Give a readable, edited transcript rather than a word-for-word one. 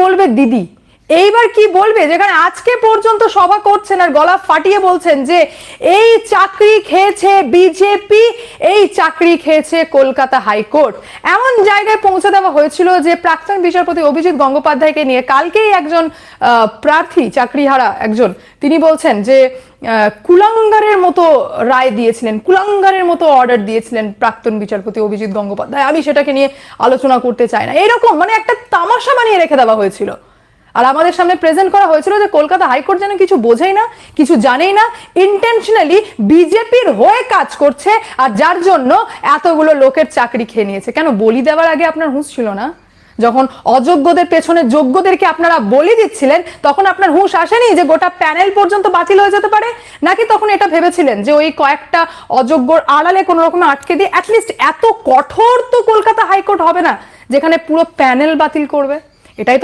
বলবে দিদি, এইবার কি বলবে? যেখানে আজকে পর্যন্ত সভা করছেন আর গলা ফাটিয়ে বলছেন যে এই চাকরি খেয়েছে বিজেপি, এই চাকরি খেয়েছে কলকাতা হাইকোর্ট। এমন জায়গায় পৌঁছে দেওয়া হয়েছিল যে প্রাক্তন বিচারপতি অভিজিৎ গঙ্গোপাধ্যায়কে নিয়ে কালকেই একজন প্রার্থী, চাকরিহারা একজন, তিনি বলছেন যে কুলাঙ্গারের মতো রায় দিয়েছিলেন, কুলাঙ্গারের মতো অর্ডার দিয়েছিলেন প্রাক্তন বিচারপতি অভিজিৎ গঙ্গোপাধ্যায়। আমি সেটাকে নিয়ে আলোচনা করতে চাই না, এরকম মানে একটা তামাশা বানিয়ে রেখে দেওয়া হয়েছিল। আর আমাদের সামনে প্রেজেন্ট করা হয়েছিল যে কলকাতা হাইকোর্ট যেন কিছু বোঝেই না, কিছু জানেই না, ইন্টেনশনালি বিজেপির হয়ে কাজ করছে, আর যার জন্য এতগুলো লোকের চাকরি খেয়ে নিয়েছে। কেন বলি দেওয়ার আগে আপনার হুঁশ ছিল না? যখন অযোগ্যদের পেছনে যোগ্যদেরকে আপনারা বলি দিচ্ছিলেন, তখন আপনার হুঁশ আসেনি যে গোটা প্যানেল পর্যন্ত বাতিল হয়ে যেতে পারে? নাকি তখন এটা ভেবেছিলেন যে ওই কয়েকটা অযোগ্যর আড়ালে কোনো রকমে আটকে দিয়ে অ্যাটলিস্ট এত কঠোর তো কলকাতা হাইকোর্ট হবে না যেখানে পুরো প্যানেল বাতিল করবে? এটাই তো